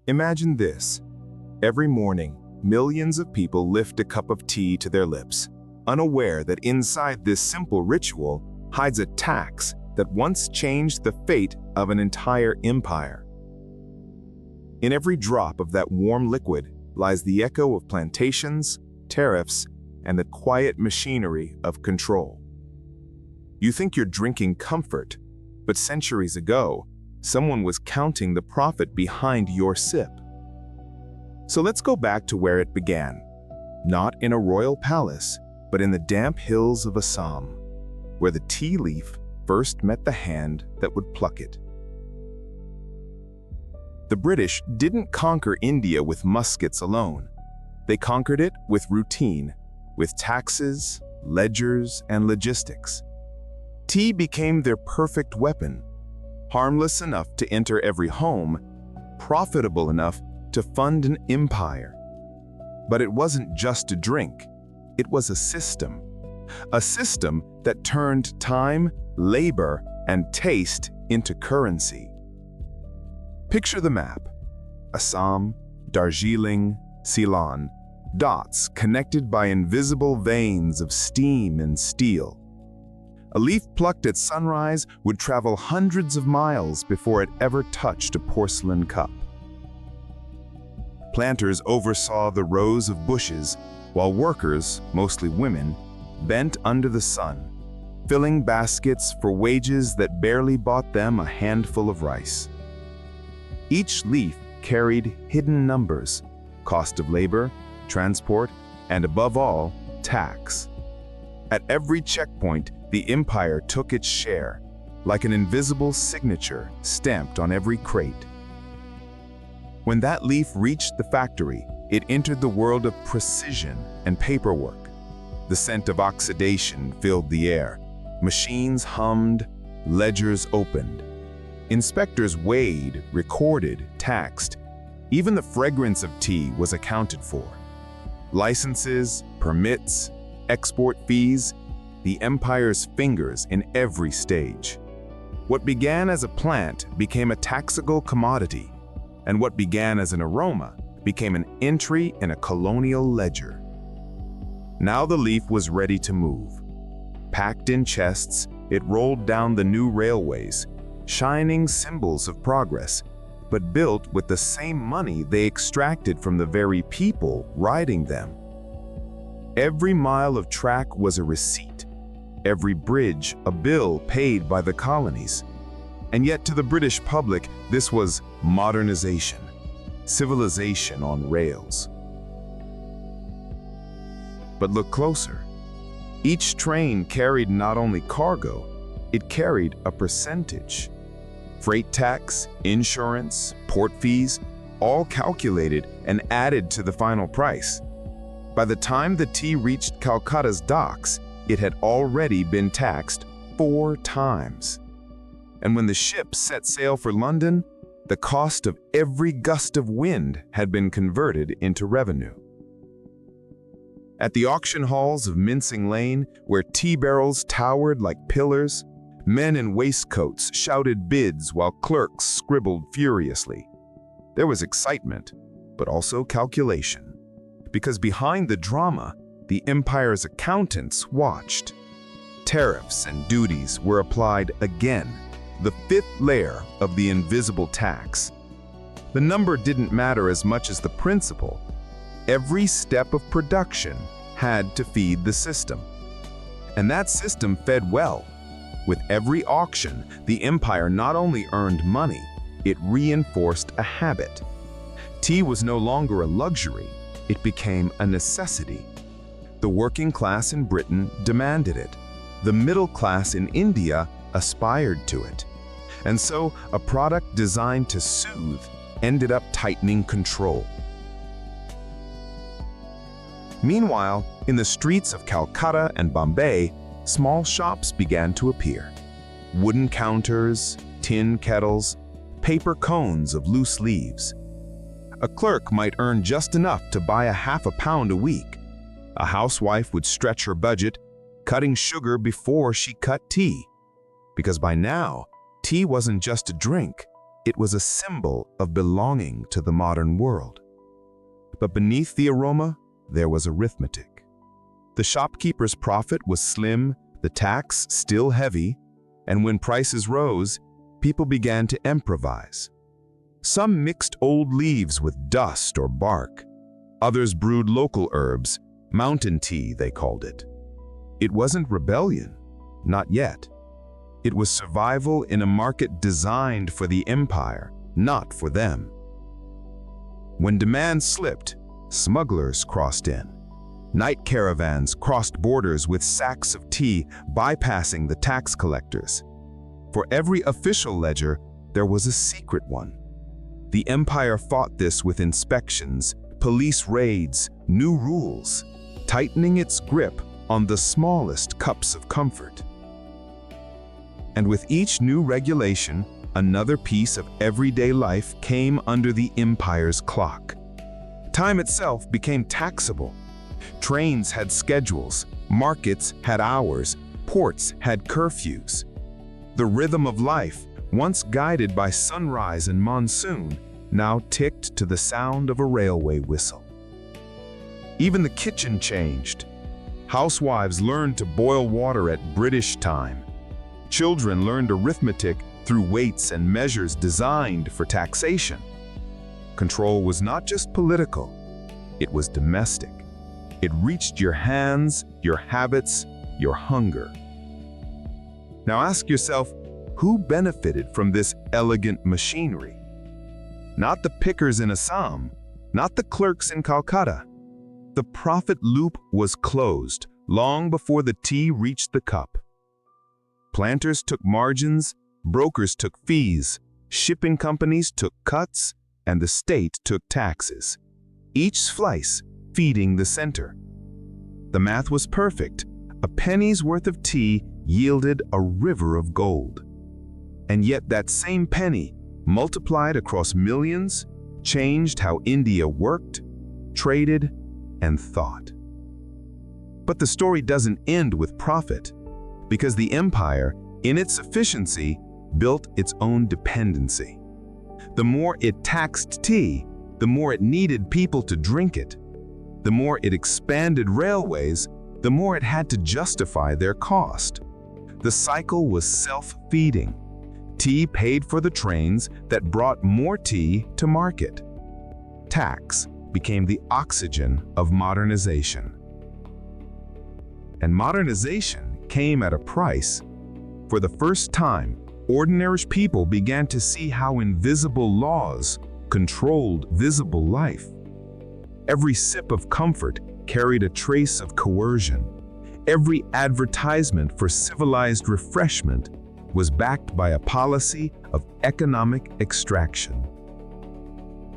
Imagine this. Every morning, millions of people lift a cup of tea to their lips, unaware that inside this simple ritual hides a tax that once changed the fate of an entire empire. In every drop of that warm liquid lies the echo of plantations, tariffs, and the quiet machinery of control. You think you're drinking comfort, but centuries ago, someone was counting the profit behind your sip. So let's go back to where it began, not in a royal palace, but in the damp hills of Assam, where the tea leaf first met the hand that would pluck it. The British didn't conquer India with muskets alone. They conquered it with routine, with taxes, ledgers, and logistics. Tea became their perfect weapon, harmless enough to enter every home, profitable enough to fund an empire. But it wasn't just a drink, it was a system that turned time, labor, and taste into currency. Picture the map. Assam, Darjeeling, Ceylon, dots connected by invisible veins of steam and steel. A leaf plucked at sunrise would travel hundreds of miles before it ever touched a porcelain cup. Planters oversaw the rows of bushes, while workers, mostly women, bent under the sun, filling baskets for wages that barely bought them a handful of rice. Each leaf carried hidden numbers: cost of labor, transport, and above all, tax. At every checkpoint, the empire took its share, like an invisible signature stamped on every crate. When that leaf reached the factory, it entered the world of precision and paperwork. The scent of oxidation filled the air. Machines hummed, ledgers opened. Inspectors weighed, recorded, taxed. Even the fragrance of tea was accounted for. Licenses, permits, export fees, the empire's fingers in every stage. What began as a plant became a taxable commodity, and what began as an aroma became an entry in a colonial ledger. Now the leaf was ready to move. Packed in chests, it rolled down the new railways, shining symbols of progress, but built with the same money they extracted from the very people riding them. Every mile of track was a receipt, every bridge a bill paid by the colonies. And yet to the British public, this was modernization, civilization on rails. But look closer. Each train carried not only cargo, it carried a percentage. Freight tax, insurance, port fees, all calculated and added to the final price. By the time the tea reached Calcutta's docks, it had already been taxed 4 times. And when the ship set sail for London, the cost of every gust of wind had been converted into revenue. At the auction halls of Mincing Lane, where tea barrels towered like pillars, men in waistcoats shouted bids while clerks scribbled furiously. There was excitement, but also calculation. Because behind the drama, the empire's accountants watched. Tariffs and duties were applied again, the 5th layer of the invisible tax. The number didn't matter as much as the principle. Every step of production had to feed the system. And that system fed well. With every auction, the empire not only earned money, it reinforced a habit. Tea was no longer a luxury, it became a necessity. The working class in Britain demanded it. The middle class in India aspired to it. And so, a product designed to soothe ended up tightening control. Meanwhile, in the streets of Calcutta and Bombay, small shops began to appear. Wooden counters, tin kettles, paper cones of loose leaves. A clerk might earn just enough to buy a half a pound a week. A housewife would stretch her budget, cutting sugar before she cut tea. Because by now, tea wasn't just a drink, It was a symbol of belonging to the modern world. But beneath the aroma, there was arithmetic. The shopkeeper's profit was slim, the tax still heavy, and when prices rose, people began to improvise. Some mixed old leaves with dust or bark. Others brewed local herbs, mountain tea they called it. It wasn't rebellion, not yet. It was survival in a market designed for the empire, not for them. When demand slipped, smugglers crossed in. Night caravans crossed borders with sacks of tea, bypassing the tax collectors. For every official ledger, there was a secret one. The empire fought this with inspections, police raids, new rules, tightening its grip on the smallest cups of comfort. And with each new regulation, another piece of everyday life came under the empire's clock. Time itself became taxable. Trains had schedules, markets had hours, ports had curfews. The rhythm of life, once guided by sunrise and monsoon, now ticked to the sound of a railway whistle. Even the kitchen changed. Housewives learned to boil water at British time. Children learned arithmetic through weights and measures designed for taxation. Control was not just political, it was domestic. It reached your hands, your habits, your hunger. Now ask yourself, who benefited from this elegant machinery? Not the pickers in Assam, not the clerks in Calcutta. The profit loop was closed long before the tea reached the cup. Planters took margins, brokers took fees, shipping companies took cuts, and the state took taxes, each slice feeding the center. The math was perfect. A penny's worth of tea yielded a river of gold. And yet that same penny, multiplied across millions, changed how India worked, traded, and thought. But the story doesn't end with profit, because the empire, in its efficiency, built its own dependency. The more it taxed tea, the more it needed people to drink it. The more it expanded railways, the more it had to justify their cost. The cycle was self-feeding. Tea paid for the trains that brought more tea to market. Tax became the oxygen of modernization. And modernization came at a price. For the first time, ordinary people began to see how invisible laws controlled visible life. Every sip of comfort carried a trace of coercion. Every advertisement for civilized refreshment was backed by a policy of economic extraction.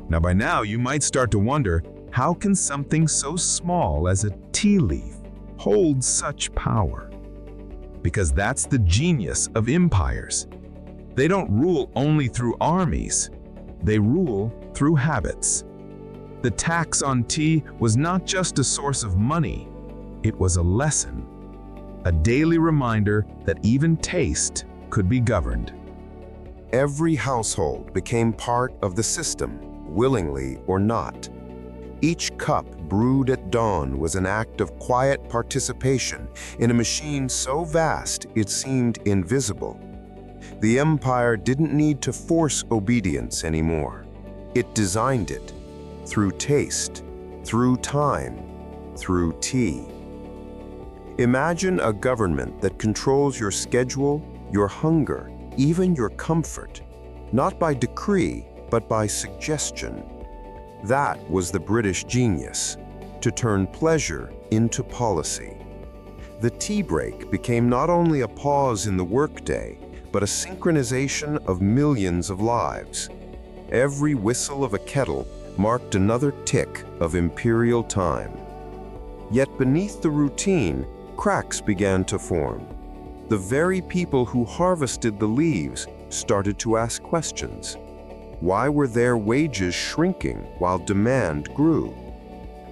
Now by now, you might start to wonder, how can something so small as a tea leaf hold such power? Because that's the genius of empires. They don't rule only through armies. They rule through habits. The tax on tea was not just a source of money. It was a lesson, a daily reminder that even taste could be governed. Every household became part of the system, willingly or not. Each cup brewed at dawn was an act of quiet participation in a machine so vast it seemed invisible. The empire didn't need to force obedience anymore. It designed it, through taste, through time, through tea. Imagine a government that controls your schedule, your hunger, even your comfort, not by decree, but by suggestion. That was the British genius, to turn pleasure into policy. The tea break became not only a pause in the workday, but a synchronization of millions of lives. Every whistle of a kettle marked another tick of imperial time. Yet beneath the routine, cracks began to form. The very people who harvested the leaves started to ask questions. Why were their wages shrinking while demand grew?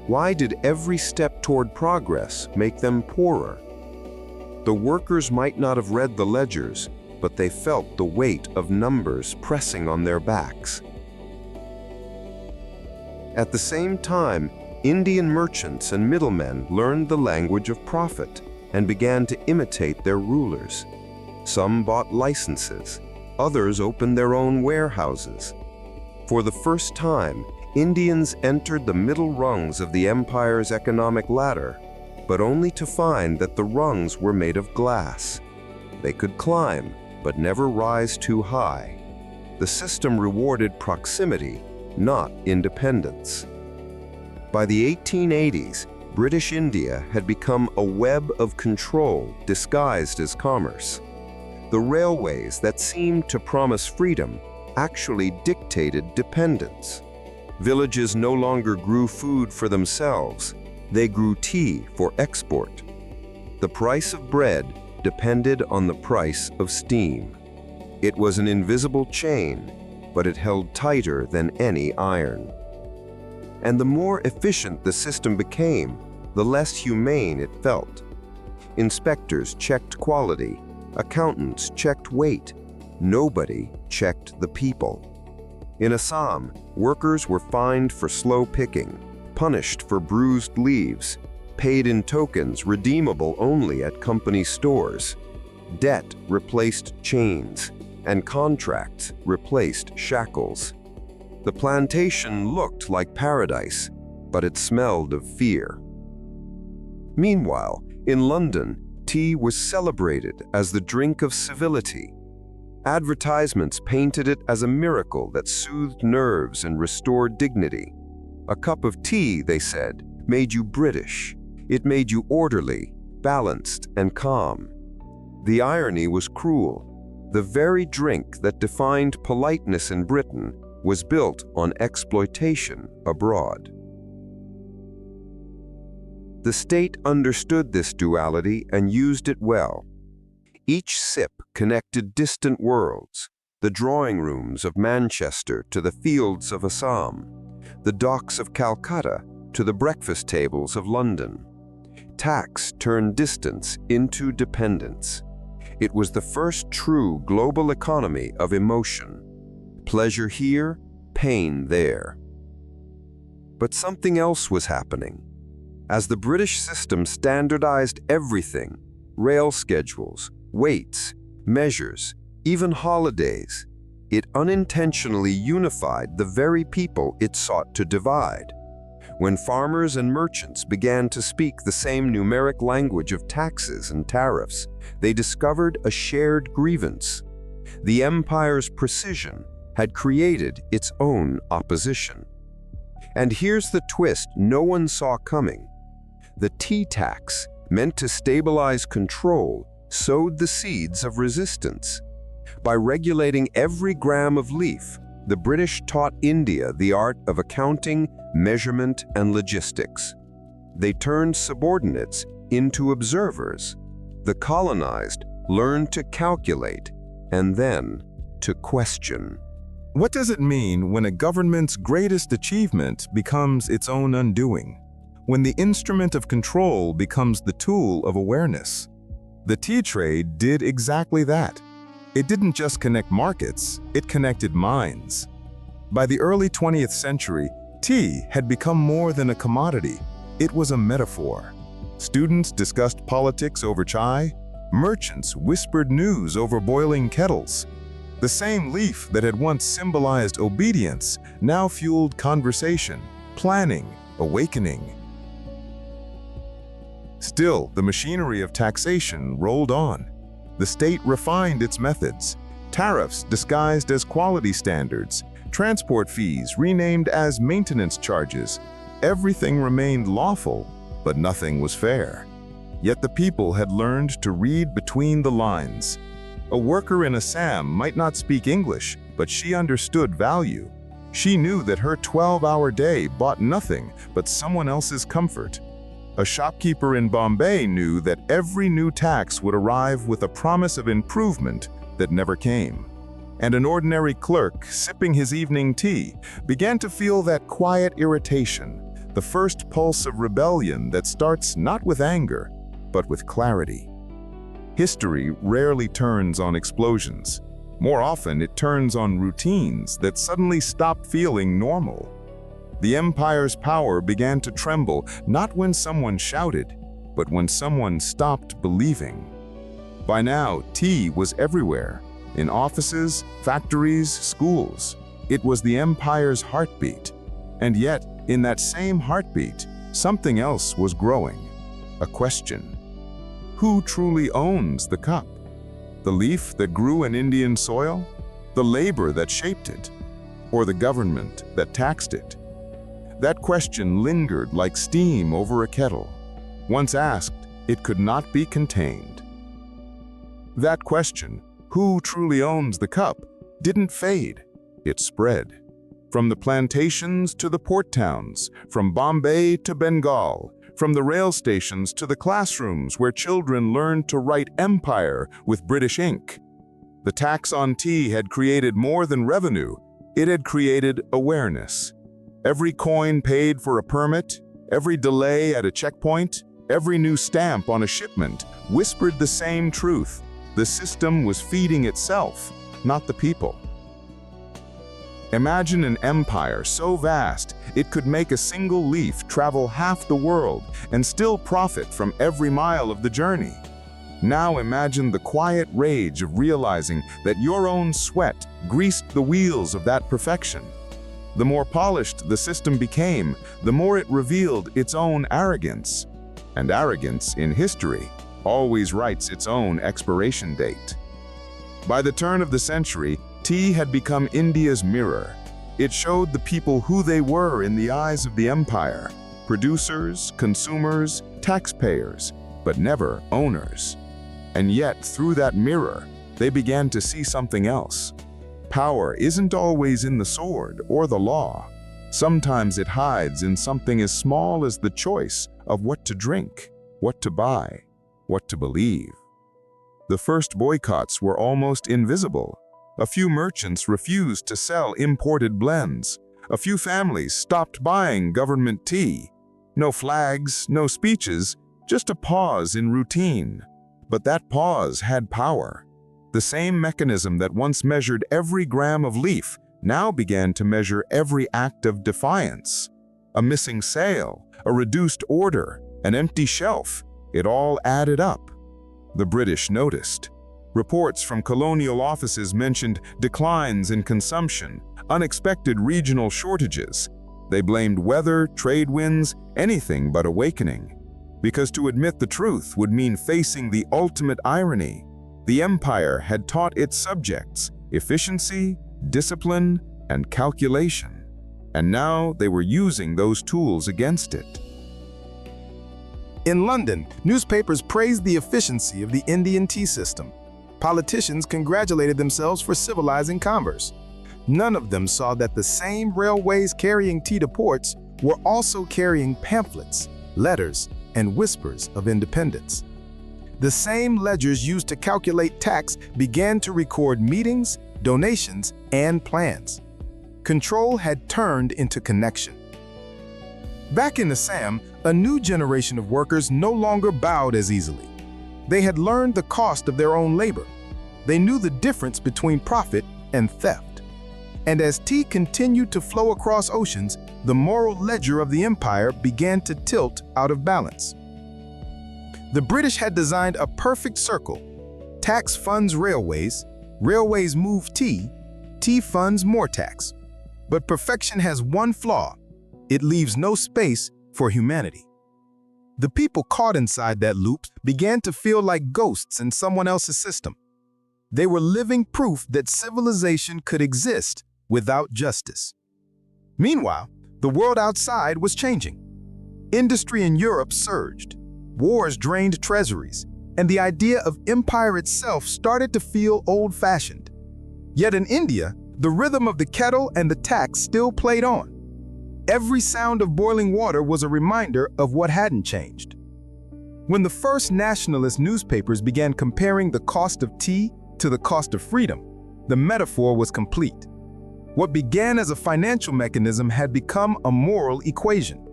Why did every step toward progress make them poorer? The workers might not have read the ledgers, but they felt the weight of numbers pressing on their backs. At the same time, Indian merchants and middlemen learned the language of profit and began to imitate their rulers. Some bought licenses, others opened their own warehouses. For the first time, Indians entered the middle rungs of the empire's economic ladder, but only to find that the rungs were made of glass. They could climb, but never rise too high. The system rewarded proximity, not independence. By the 1880s, British India had become a web of control disguised as commerce. The railways that seemed to promise freedom actually dictated dependence. Villages no longer grew food for themselves, they grew tea for export. The price of bread depended on the price of steam. It was an invisible chain, but it held tighter than any iron. And the more efficient the system became, the less humane it felt. Inspectors checked quality, accountants checked weight, nobody checked the people. In Assam, workers were fined for slow picking, punished for bruised leaves, paid in tokens redeemable only at company stores. Debt replaced chains, and contracts replaced shackles. The plantation looked like paradise, but it smelled of fear. Meanwhile, in London, tea was celebrated as the drink of civility. Advertisements painted it as a miracle that soothed nerves and restored dignity. A cup of tea, they said, made you British. It made you orderly, balanced, and calm. The irony was cruel. The very drink that defined politeness in Britain was built on exploitation abroad. The state understood this duality and used it well. Each sip connected distant worlds, the drawing rooms of Manchester to the fields of Assam, the docks of Calcutta to the breakfast tables of London. Tax turned distance into dependence. It was the first true global economy of emotion. Pleasure here, pain there. But something else was happening. As the British system standardized everything, rail schedules, weights, measures, even holidays, it unintentionally unified the very people it sought to divide. When farmers and merchants began to speak the same numeric language of taxes and tariffs, they discovered a shared grievance. The empire's precision had created its own opposition. And here's the twist no one saw coming. The tea tax, meant to stabilize control, sowed the seeds of resistance. By regulating every gram of leaf, the British taught India the art of accounting, measurement, and logistics. They turned subordinates into observers. The colonized learned to calculate and then to question. What does it mean when a government's greatest achievement becomes its own undoing? When the instrument of control becomes the tool of awareness? The tea trade did exactly that. It didn't just connect markets, it connected minds. By the early 20th century, tea had become more than a commodity. It was a metaphor. Students discussed politics over chai. Merchants whispered news over boiling kettles. The same leaf that had once symbolized obedience now fueled conversation, planning, awakening. Still, the machinery of taxation rolled on. The state refined its methods. Tariffs disguised as quality standards, transport fees renamed as maintenance charges. Everything remained lawful, but nothing was fair. Yet the people had learned to read between the lines. A worker in Assam might not speak English, but she understood value. She knew that her 12-hour day bought nothing but someone else's comfort. A shopkeeper in Bombay knew that every new tax would arrive with a promise of improvement that never came. And an ordinary clerk, sipping his evening tea, began to feel that quiet irritation, the first pulse of rebellion that starts not with anger, but with clarity. History rarely turns on explosions. More often, it turns on routines that suddenly stop feeling normal. The empire's power began to tremble not when someone shouted, but when someone stopped believing. By now, tea was everywhere, in offices, factories, schools. It was the empire's heartbeat. And yet, in that same heartbeat, something else was growing. A question. Who truly owns the cup? The leaf that grew in Indian soil? The labor that shaped it? Or the government that taxed it? That question lingered like steam over a kettle. Once asked, it could not be contained. That question, who truly owns the cup, didn't fade. It spread. From the plantations to the port towns, from Bombay to Bengal, from the rail stations to the classrooms where children learned to write empire with British ink. The tax on tea had created more than revenue, it had created awareness. Every coin paid for a permit, every delay at a checkpoint, every new stamp on a shipment whispered the same truth. The system was feeding itself, not the people. Imagine an empire so vast it could make a single leaf travel half the world and still profit from every mile of the journey. Now imagine the quiet rage of realizing that your own sweat greased the wheels of that perfection. The more polished the system became, the more it revealed its own arrogance. And arrogance, in history, always writes its own expiration date. By the turn of the century, tea had become India's mirror. It showed the people who they were in the eyes of the empire: producers, consumers, taxpayers, but never owners. And yet, through that mirror, they began to see something else. Power isn't always in the sword or the law. Sometimes it hides in something as small as the choice of what to drink, what to buy, what to believe. The first boycotts were almost invisible. A few merchants refused to sell imported blends. A few families stopped buying government tea. No flags, no speeches, just a pause in routine. But that pause had power. The same mechanism that once measured every gram of leaf now began to measure every act of defiance. A missing sale, a reduced order, an empty shelf, it all added up. The British noticed. Reports from colonial offices mentioned declines in consumption, unexpected regional shortages. They blamed weather, trade winds, anything but awakening. Because to admit the truth would mean facing the ultimate irony. The empire had taught its subjects efficiency, discipline, and calculation. And now they were using those tools against it. In London, newspapers praised the efficiency of the Indian tea system. Politicians congratulated themselves for civilizing commerce. None of them saw that the same railways carrying tea to ports were also carrying pamphlets, letters, and whispers of independence. The same ledgers used to calculate tax began to record meetings, donations, and plans. Control had turned into connection. Back in Assam, a new generation of workers no longer bowed as easily. They had learned the cost of their own labor. They knew the difference between profit and theft. And as tea continued to flow across oceans, the moral ledger of the empire began to tilt out of balance. The British had designed a perfect circle. Tax funds railways, railways move tea, tea funds more tax. But perfection has one flaw: it leaves no space for humanity. The people caught inside that loop began to feel like ghosts in someone else's system. They were living proof that civilization could exist without justice. Meanwhile, the world outside was changing. Industry in Europe surged. Wars drained treasuries, and the idea of empire itself started to feel old-fashioned. Yet in India, the rhythm of the kettle and the tax still played on. Every sound of boiling water was a reminder of what hadn't changed. When the first nationalist newspapers began comparing the cost of tea to the cost of freedom, the metaphor was complete. What began as a financial mechanism had become a moral equation.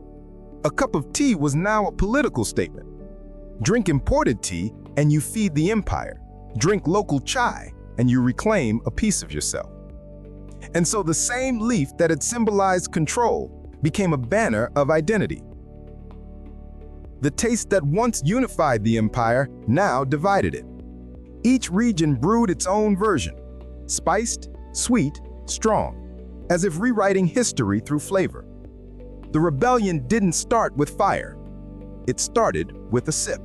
A cup of tea was now a political statement. Drink imported tea, and you feed the empire. Drink local chai, and you reclaim a piece of yourself. And so the same leaf that had symbolized control became a banner of identity. The taste that once unified the empire now divided it. Each region brewed its own version, spiced, sweet, strong, as if rewriting history through flavor. The rebellion didn't start with fire. It started with a sip.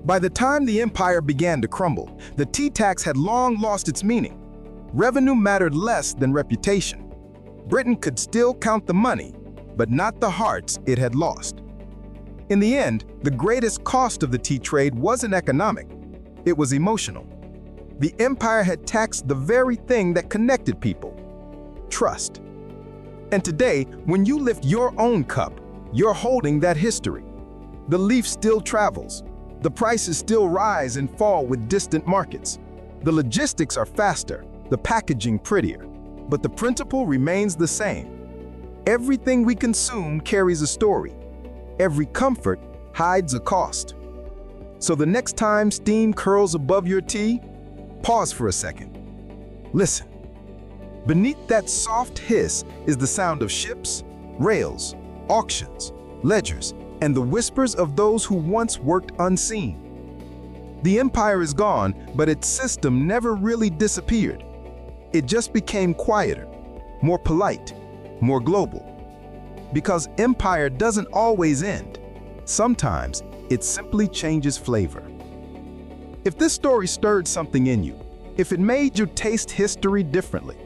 By the time the empire began to crumble, the tea tax had long lost its meaning. Revenue mattered less than reputation. Britain could still count the money, but not the hearts it had lost. In the end, the greatest cost of the tea trade wasn't economic. It was emotional. The empire had taxed the very thing that connected people: trust. And today, when you lift your own cup, you're holding that history. The leaf still travels. The prices still rise and fall with distant markets. The logistics are faster, the packaging prettier, but the principle remains the same. Everything we consume carries a story. Every comfort hides a cost. So the next time steam curls above your tea, pause for a second. Listen. Beneath that soft hiss is the sound of ships, rails, auctions, ledgers, and the whispers of those who once worked unseen. The empire is gone, but its system never really disappeared. It just became quieter, more polite, more global. Because empire doesn't always end. Sometimes it simply changes flavor. If this story stirred something in you, if it made you taste history differently,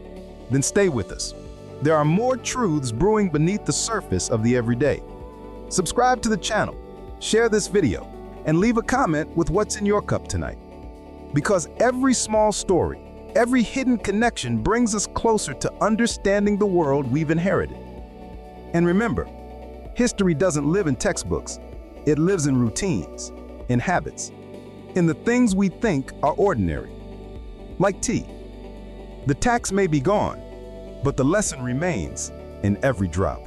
then stay with us. There are more truths brewing beneath the surface of the everyday. Subscribe to the channel, share this video, and leave a comment with what's in your cup tonight. Because every small story, every hidden connection brings us closer to understanding the world we've inherited. And remember, history doesn't live in textbooks. It lives in routines, in habits, in the things we think are ordinary. Like tea. The tax may be gone, but the lesson remains in every drop.